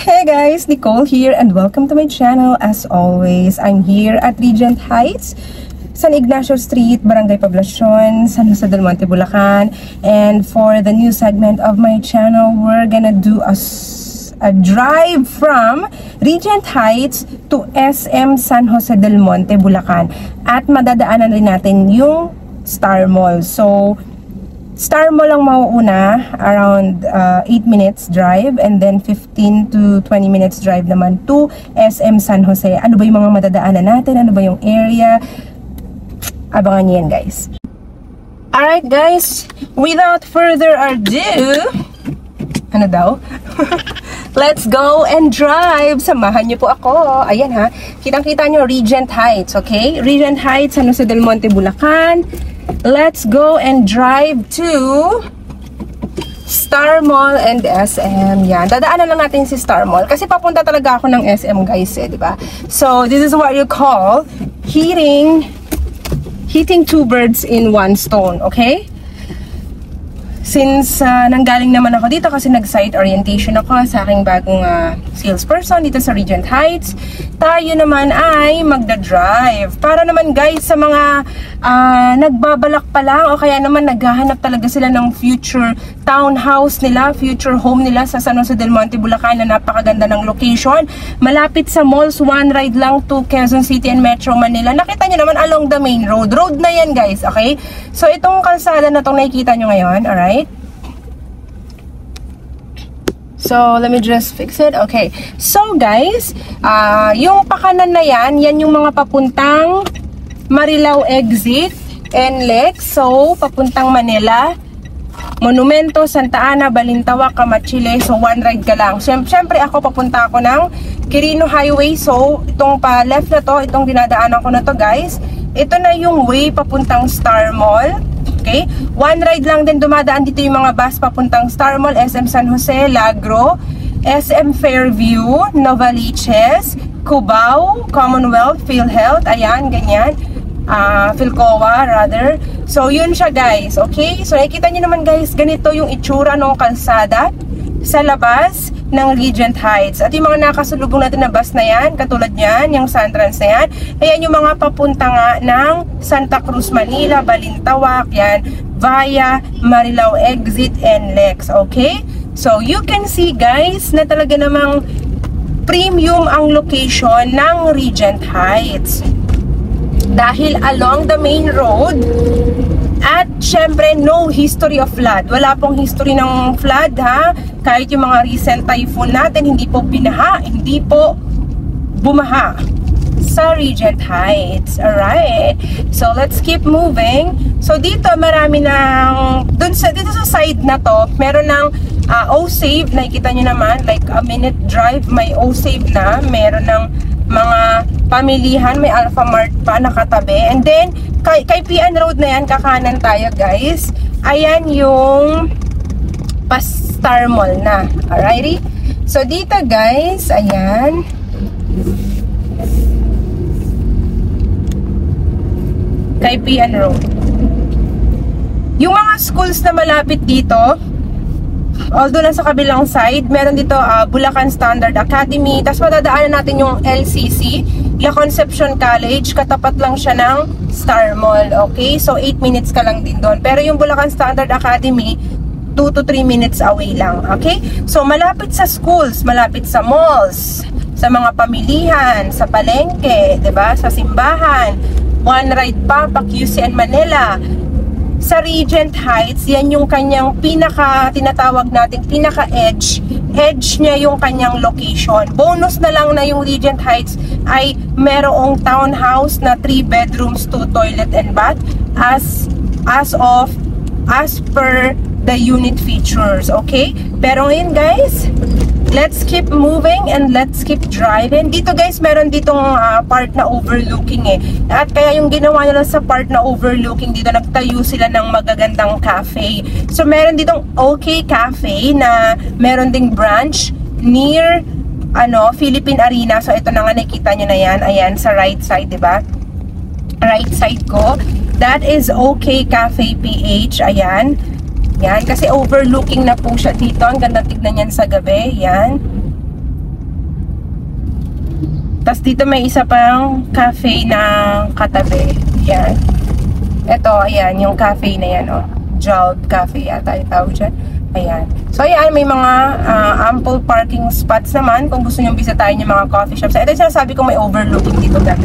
Hey guys, Nicole here and welcome to my channel. As always, I'm here at Regent Heights, San Ignacio Street, Barangay Poblacion, San Jose del Monte, Bulacan. And for the new segment of my channel, we're gonna do a drive from Regent Heights to SM San Jose del Monte, Bulacan. At madadaanan rin natin yung Star Mall. So, Star Mall lang mauuna, around 8 minutes drive, and then 15 to 20 minutes drive naman to SM San Jose. Ano ba yung mga madadaanan natin? Ano ba yung area? Abangan niyo yan, guys. Alright, guys. Without further ado, ano daw? Let's go and drive. Samahan niyo po ako. Ayan ha. Kitang-kita niyo Regent Heights, okay? Regent Heights, San Jose del Monte, Bulacan. Let's go and drive to Star Mall and SM. Yan. Dadaanan lang natin si Star Mall. Kasi papunta talaga ako ng SM, guys, eh, di ba? So, this is what you call hitting two birds in one stone, okay? Since nanggaling naman ako dito kasi nag-site orientation ako sa aking bagong salesperson dito sa Regent Heights, tayo naman ay magda-drive. Para naman guys sa mga nagbabalak pa lang o kaya naman naghahanap talaga sila ng future townhouse nila, future home nila sa San Jose del Monte, Bulacan na napakaganda ng location. Malapit sa malls, one ride lang to Quezon City and Metro Manila. Nakita nyo naman along the main road. Road na yan guys, okay? So itong kalsada na itong nakikita nyo ngayon, alright? So, let me just fix it. Okay. So, guys, yung pakanan na yan yung mga papuntang Marilao exit, NLEX. So, papuntang Manila, Monumento, Santa Ana, Balintawak, Kamachile. So, one ride ka lang. Siyempre, papunta ako ng Quirino Highway. So, itong pa left na to, itong dinadaanan ko na to, guys. Ito na yung way papuntang Star Mall. Okay? One ride lang din dumadaan dito yung mga bus papuntang Star Mall, SM San Jose, Lagro, SM Fairview, Novaliches, Cubao, Commonwealth, PhilHealth, ayan, ganyan. Philcoa, rather. So, yun siya, guys. Okay? So, nakikita nyo naman, guys, ganito yung itsura ng kalsada sa labas ng Regent Heights. At yung mga nakasulubong natin na bus na yan, katulad yan, yung Santrans na yan, ayan yung mga papunta nga ng Santa Cruz, Manila, Balintawak, yan, via Marilao exit and NLEX, okay? So, you can see, guys, na talaga namang premium ang location ng Regent Heights. Dahil along the main road, at syempre, no history of flood. Wala pong history ng flood, ha? Kahit yung mga recent typhoon natin, hindi po binaha, hindi po bumaha sa Regent Heights. Alright. So, let's keep moving. So, dito, marami ng, dito sa side na to, meron ng O-Save. Nakikita nyo naman, like a minute drive, may O-Save na. Meron ng mga pamilihan, may Alpha Mart pa nakatabi. And then, kay PN Road na yan, kakanan tayo guys. Ayan yung Star Mall na. Alrighty? So, dito guys, ayan. Kay PN Road. Yung mga schools na malapit dito, although nasa kabilang side, meron dito Bulacan Standard Academy. Tapos madadaanan natin yung LCC, La Concepcion College. Katapat lang siya ng Star Mall. Okay? So, 8 minutes ka lang din doon. Pero yung Bulacan Standard Academy, 2 to 3 minutes away lang. Okay? So, malapit sa schools, malapit sa malls, sa mga pamilihan, sa palengke, 'di ba? Sa simbahan. One ride pa QC and Manila. Sa Regent Heights, yan yung kanyang tinatawag nating pinaka-edge. Edge niya yung kanyang location. Bonus na lang na yung Regent Heights ay merong townhouse na 3 bedrooms, 2 toilet and bath as per the unit features. Okay? Pero ngayon guys, let's keep moving and let's keep driving. Dito guys, meron ditong part na overlooking eh. At kaya yung ginawa nila sa part na overlooking dito, nagtayo sila ng magagandang cafe. So meron ditong OK Cafe na meron ding branch near Philippine Arena. So ito na nga, nakita nyo na yan. Ayan, sa right side, diba? Right side ko. That is OK Cafe PH. Ayan. Yan, kasi overlooking na po siya dito. Ang ganda tignan yan sa gabi. Yan. Tapos dito may isa pang cafe na katabi. Yan. Ito, ayan, yung cafe na yan, oh. Jolt Cafe yata yung tawag dyan. Ayan. So, ayan, may mga ample parking spots naman kung gusto nyo bisitahin yung mga coffee shops. Ito yung sinasabi ko may overlooking dito, guys.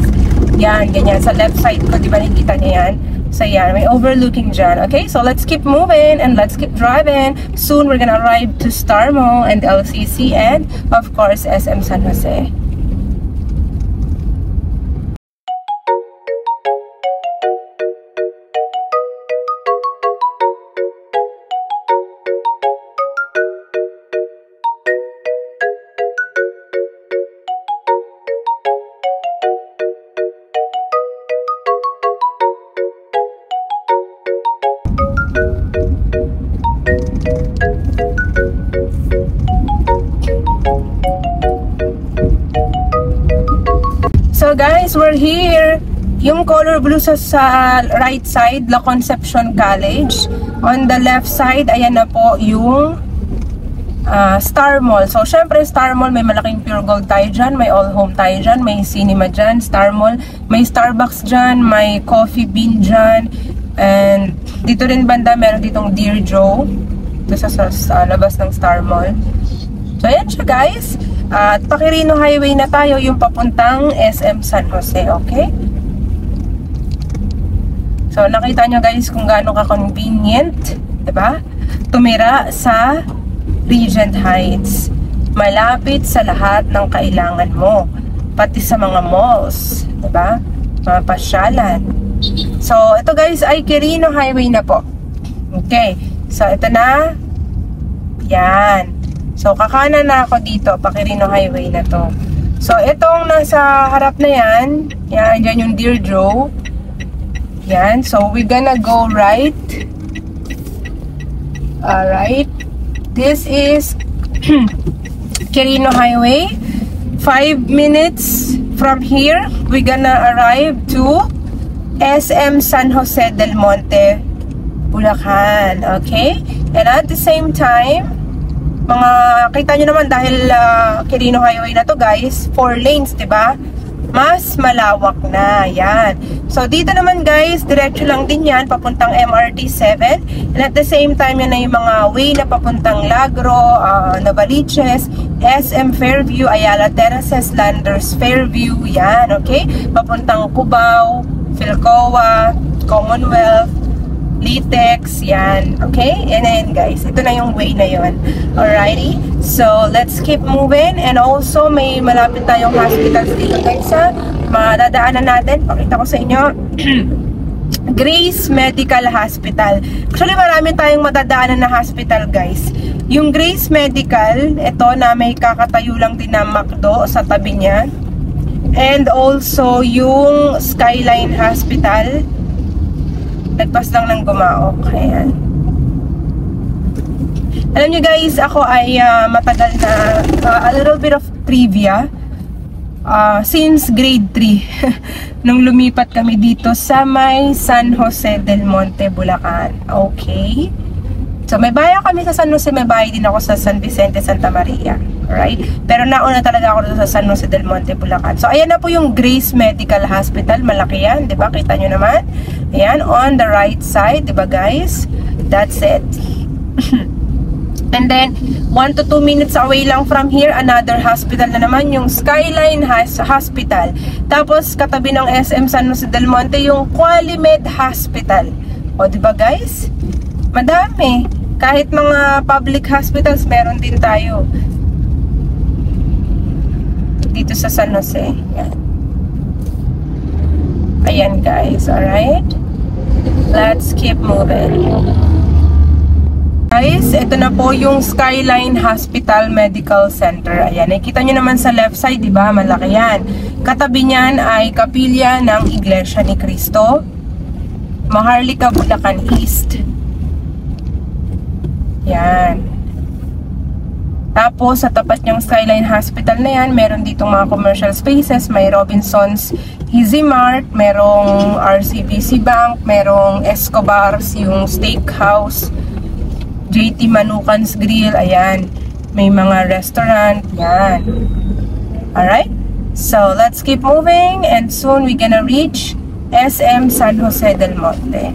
Yan, ganyan. Sa left side ko, di ba nakikita niya yan? So, yan, may overlooking dyan. Okay, so let's keep moving and let's keep driving. Soon, we're gonna arrive to Star Mall and LCC and, of course, SM San Jose. So guys, we're here. Yung color blue sa right side, La Concepcion College. On the left side, ayan na po yung Star Mall. So syempre Star Mall, may malaking Pure Gold tayo dyan, may All Home tayo dyan, may cinema dyan, Star Mall, may Starbucks dyan, may Coffee Bean dyan. And dito rin banda, meron ditong Dear Joe. Ito sa labas ng Star Mall. So ayan siya guys. At Pakirino Highway na tayo, yung papuntang SM San Jose, okay? So nakita nyo guys kung gaano ka-convenient, diba? Tumira sa Regent Heights. Malapit sa lahat ng kailangan mo. Pati sa mga malls, diba? Mga pasyalan. So ito guys ay Quirino Highway na po. Okay, so ito na. Yan. So, kakanan na ako dito, Pakirino Highway na to. So, itong nasa harap na yan, yan, dyan yung Dear Joe. Yan, so we're gonna go right. Alright. This is Quirino Highway. 5 minutes from here, we're gonna arrive to SM San Jose del Monte, Bulacan. Okay? And at the same time, kita nyo naman dahil Quirino Highway na to guys, 4 lanes, diba? Mas malawak na, yan. So dito naman guys, diretso lang din yan, papuntang MRT 7. And at the same time, yan na yung mga way na papuntang Lagro, Novaliches, SM Fairview, Ayala Terraces, Landers Fairview, yan, okay? Papuntang Cubao, Philcoa, Commonwealth, Litex, yan. Okay? And then guys, ito na yung way na yon. Alrighty? So, let's keep moving. And also, may malapit tayong hospitals dito guys ha. Madadaanan natin. Pakita ko sa inyo. Grace Medical Hospital. Actually, marami tayong madadaanan na hospital guys. Yung Grace Medical, ito na may kakatayo lang din na McDo sa tabi niya. And also, yung Skyline Hospital. Nagpas lang ng gumaok. Ayan. Alam nyo guys, ako ay matagal na a little bit of trivia since grade 3 nung lumipat kami dito sa may San Jose del Monte, Bulacan. Okay? So may bahay kami sa San Jose, may bahay din ako sa San Vicente, Santa Maria. Alright? Pero nauna talaga ako dito sa San Jose del Monte, Bulacan. So ayan na po yung Grace Medical Hospital. Malaki yan, diba? Kita nyo naman. Ayan, on the right side, diba guys? That's it. And then, 1 to 2 minutes away lang from here, another hospital na naman, yung Skyline Hospital. Tapos, katabi ng SM San Jose del Monte, yung Qualimed Hospital. O, diba guys? Madami. Kahit mga public hospitals, meron din tayo. Dito sa San Jose. Yan. Ayan guys, alright? Let's keep moving. Guys, ito na po yung Skyline Hospital Medical Center. Ayan, nakikita nyo naman sa left side, diba? Malaki yan. Katabi niyan ay kapilya ng Iglesia ni Cristo, Maharlika, Bulacan East. Yan. Tapos, sa tapat niyang Skyline Hospital na yan, meron ditong mga commercial spaces. May Robinson's Easy Mart, merong RCBC Bank, merong Escobar's, yung steakhouse, JT Manukan's Grill, ayan. May mga restaurant, yan. Alright? So let's keep moving, and soon we're gonna reach SM San Jose del Monte.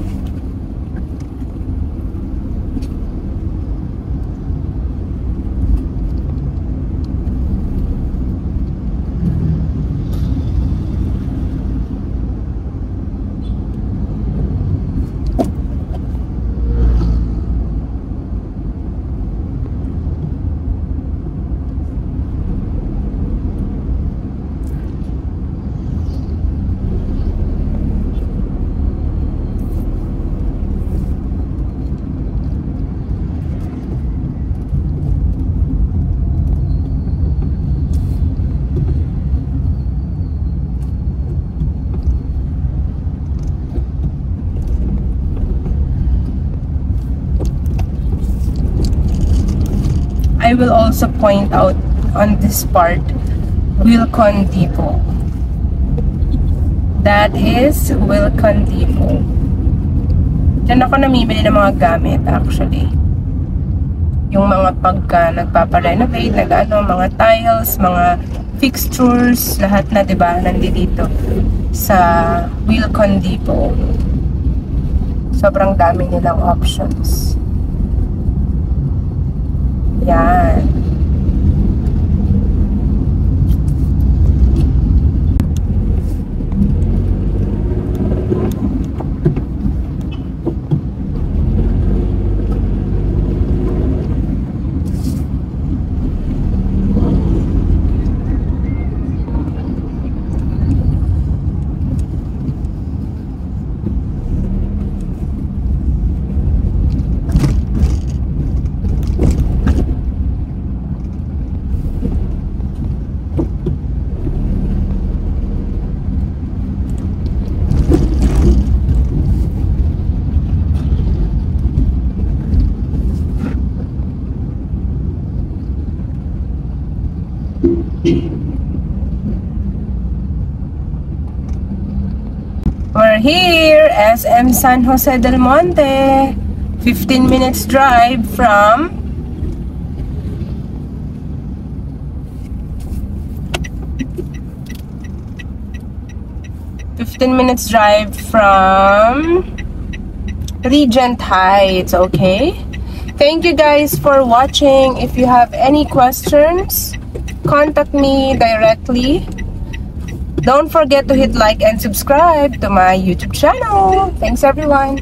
I will also point out on this part, Wilcon Depot. That is Wilcon Depot. Diyan ako namimili ng mga gamit actually. Yung mga pagka nagpaparenovate, mga tiles, mga fixtures, lahat na, diba, nandito sa Wilcon Depot. Sobrang dami nilang options. Yan. We're here, SM San Jose del Monte. 15 minutes drive from Regent Heights, okay? Thank you guys for watching. If you have any questions, contact me directly. Don't forget to hit like and subscribe to my YouTube channel. Thanks everyone.